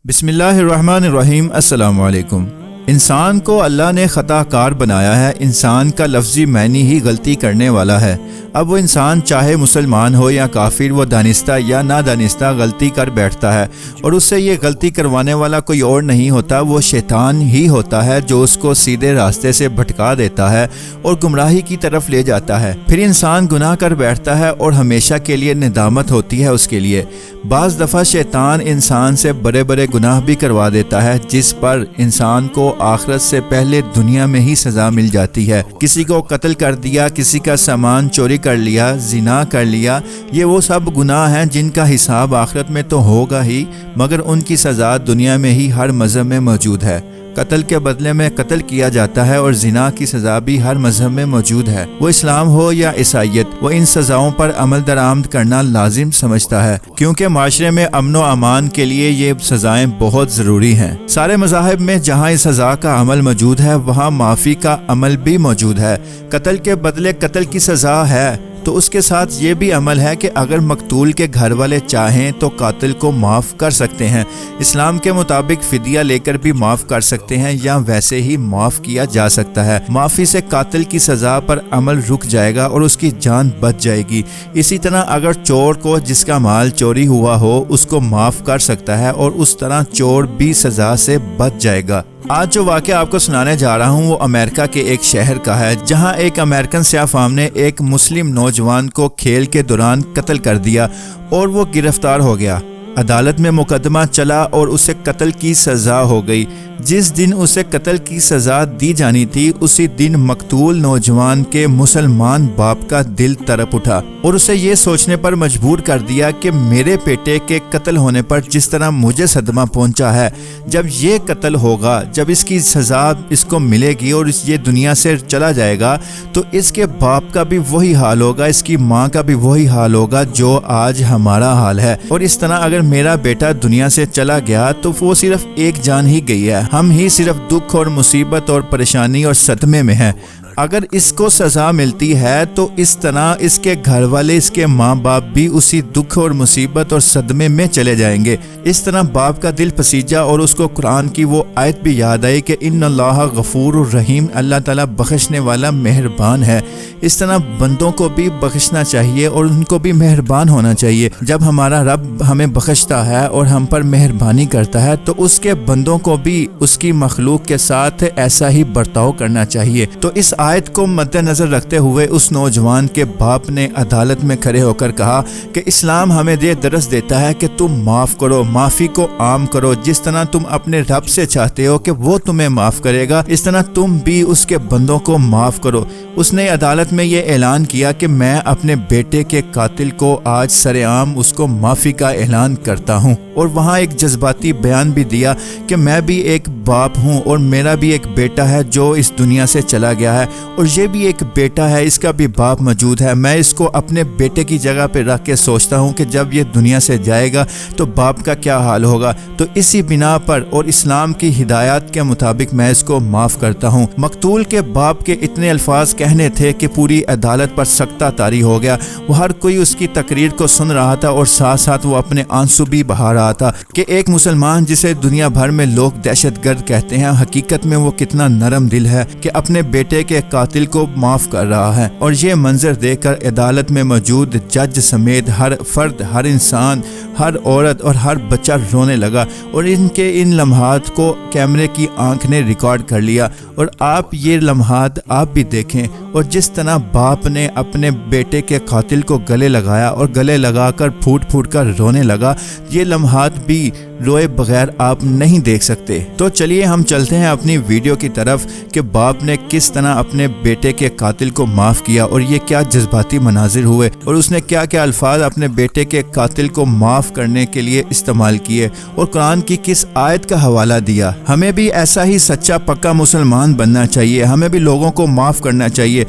بسم اللہ الرحمن الرحیم۔ السلام علیکم۔ انسان کو اللہ نے خطا کار بنایا ہے۔ انسان کا لفظی معنی ہی غلطی کرنے والا ہے۔ اب وہ انسان چاہے مسلمان ہو یا کافر، وہ دانستہ یا نادانستہ غلطی کر بیٹھتا ہے، اور اس سے یہ غلطی کروانے والا کوئی اور نہیں ہوتا، وہ شیطان ہی ہوتا ہے جو اس کو سیدھے راستے سے بھٹکا دیتا ہے اور گمراہی کی طرف لے جاتا ہے۔ پھر انسان گناہ کر بیٹھتا ہے اور ہمیشہ کے لیے ندامت ہوتی ہے اس کے لیے۔ بعض دفعہ شیطان انسان سے بڑے بڑے گناہ بھی کروا دیتا ہے، جس پر انسان کو آخرت سے پہلے دنیا میں ہی سزا مل جاتی ہے۔ کسی کو قتل کر دیا، کسی کا سامان چوری کر لیا، زنا کر لیا، یہ وہ سب گناہ ہیں جن کا حساب آخرت میں تو ہوگا ہی، مگر ان کی سزا دنیا میں ہی ہر مذہب میں موجود ہے۔ قتل کے بدلے میں قتل کیا جاتا ہے، اور زنا کی سزا بھی ہر مذہب میں موجود ہے۔ وہ اسلام ہو یا عیسائیت، وہ ان سزاؤں پر عمل درآمد کرنا لازم سمجھتا ہے، کیونکہ معاشرے میں امن و امان کے لیے یہ سزائیں بہت ضروری ہیں۔ سارے مذاہب میں جہاں اس سزا کا عمل موجود ہے، وہاں معافی کا عمل بھی موجود ہے۔ قتل کے بدلے قتل کی سزا ہے، تو اس کے ساتھ یہ بھی عمل ہے کہ اگر مقتول کے گھر والے چاہیں تو قاتل کو معاف کر سکتے ہیں۔ اسلام کے مطابق فدیہ لے کر بھی معاف کر سکتے ہیں، یا ویسے ہی معاف کیا جا سکتا ہے۔ معافی سے قاتل کی سزا پر عمل رک جائے گا اور اس کی جان بچ جائے گی۔ اسی طرح اگر چور کو جس کا مال چوری ہوا ہو، اس کو معاف کر سکتا ہے، اور اس طرح چور بھی سزا سے بچ جائے گا۔ آج جو واقعہ آپ کو سنانے جا رہا ہوں وہ امریکہ کے ایک شہر کا ہے، جہاں ایک امریکن سیاہ فام نے ایک مسلم نوجوان کو کھیل کے دوران قتل کر دیا اور وہ گرفتار ہو گیا۔ عدالت میں مقدمہ چلا اور اسے قتل کی سزا ہو گئی۔ جس دن اسے قتل کی سزا دی جانی تھی، اسی دن مقتول نوجوان کے مسلمان باپ کا دل تڑپ اٹھا اور اسے یہ سوچنے پر مجبور کر دیا کہ میرے بیٹے کے قتل ہونے پر جس طرح مجھے صدمہ پہنچا ہے، جب یہ قتل ہوگا، جب اس کی سزا اس کو ملے گی اور یہ دنیا سے چلا جائے گا، تو اس کے باپ کا بھی وہی حال ہوگا، اس کی ماں کا بھی وہی حال ہوگا جو آج ہمارا حال ہے۔ اور اس طرح اگر میرا بیٹا دنیا سے چلا گیا تو وہ صرف ایک جان ہی گئی ہے، ہم ہی صرف دکھ اور مصیبت اور پریشانی اور صدمے میں ہیں۔ اگر اس کو سزا ملتی ہے تو اس طرح اس کے گھر والے، اس کے ماں باپ بھی اسی دکھ اور مصیبت اور صدمے میں چلے جائیں گے۔ اس طرح باپ کا دل پسیجا اور اس کو قرآن کی وہ آیت بھی یاد آئی کہ ان اللہ غفور الرحیم، اللہ تعالیٰ بخشنے والا مہربان ہے۔ اس طرح بندوں کو بھی بخشنا چاہیے اور ان کو بھی مہربان ہونا چاہیے۔ جب ہمارا رب ہمیں بخشتا ہے اور ہم پر مہربانی کرتا ہے تو اس کے بندوں کو بھی اس کی مخلوق کے ساتھ ایسا ہی برتاؤ کرنا چاہیے۔ تو اس آیت کو مد نظر رکھتے ہوئے اس نوجوان کے باپ نے عدالت میں کھڑے ہو کر کہا کہ اسلام ہمیں یہ درس دیتا ہے کہ تم معاف کرو، معافی کو عام کرو۔ جس طرح تم اپنے رب سے چاہتے ہو کہ وہ تمہیں معاف کرے گا، اس طرح تم بھی اس کے بندوں کو معاف کرو۔ اس نے عدالت میں یہ اعلان کیا کہ میں اپنے بیٹے کے قاتل کو آج سرعام اس کو معافی کا اعلان کرتا ہوں، اور وہاں ایک جذباتی بیان بھی دیا کہ میں بھی ایک باپ ہوں اور میرا بھی ایک بیٹا ہے جو اس دنیا سے چلا گیا ہے، اور یہ بھی ایک بیٹا ہے، اس کا بھی باپ موجود ہے۔ میں اس کو اپنے بیٹے کی جگہ پہ رکھ کے سوچتا ہوں کہ جب یہ دنیا سے جائے گا تو باپ کا کیا حال ہوگا۔ تو اسی بنا پر اور اسلام کی ہدایات کے مطابق میں اس کو معاف کرتا ہوں۔ مقتول کے باپ کے اتنے الفاظ کہنے تھے کہ پوری عدالت پر سکتہ طاری ہو گیا۔ وہ ہر کوئی اس کی تقریر کو سن رہا تھا اور ساتھ ساتھ وہ اپنے آنسو بھی بہا رہا تھا کہ ایک مسلمان جسے دنیا بھر میں لوگ دہشت گرد کہتے ہیں، حقیقت میں وہ کتنا نرم دل ہے کہ اپنے بیٹے کے قاتل کو معاف کر رہا ہے۔ اور یہ منظر دیکھ کر عدالت میں موجود جج سمیت ہر فرد، ہر انسان، ہر عورت اور ہر بچہ رونے لگا، اور ان لمحات کو کیمرے کی آنکھ نے ریکارڈ کر لیا۔ اور آپ یہ لمحات آپ بھی دیکھیں، اور جس طرح باپ نے اپنے بیٹے کے قاتل کو گلے لگایا اور گلے لگا کر پھوٹ پھوٹ کر رونے لگا، یہ لمحات بھی روئے بغیر آپ نہیں دیکھ سکتے۔ تو چلیے ہم چلتے ہیں اپنی ویڈیو کی طرف کہ باپ نے کس طرح اپنے بیٹے کے قاتل کو معاف کیا، اور یہ کیا جذباتی مناظر ہوئے، اور اس نے کیا کیا الفاظ اپنے بیٹے کے قاتل کو معاف کرنے کے لیے استعمال کیے، اور قرآن کی کس آیت کا حوالہ دیا۔ ہمیں بھی ایسا ہی سچا پکا مسلمان بننا چاہیے، ہمیں بھی لوگوں کو معاف کرنا چاہیے۔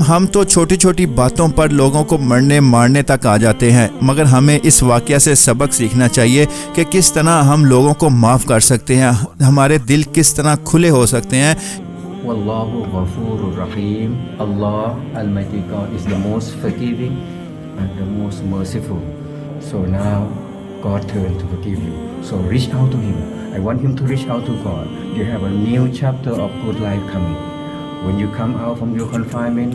ہم تو چھوٹی چھوٹی باتوں پر لوگوں کو مارنے تک آ جاتے ہیں، مگر ہمیں اس واقعہ سے سبق سیکھنا چاہیے کہ کس طرح ہم لوگوں کو معاف کر سکتے ہیں، ہمارے دل کس طرح کھلے ہو سکتے ہیں۔ واللہ غفور الرحیم. Allah Almighty God is the most forgiving and the most merciful. So now God turned to forgive you. So reach out to Him I want him to reach out to God. You have a new chapter of good life coming. When you come out from your confinement,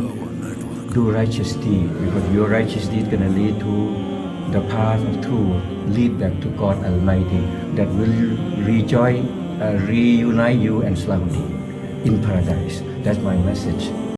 do righteous deed, because your righteous deed gonna lead to the path of truth, lead back to God Almighty, that will reunite you and Islamity in paradise. That's my message.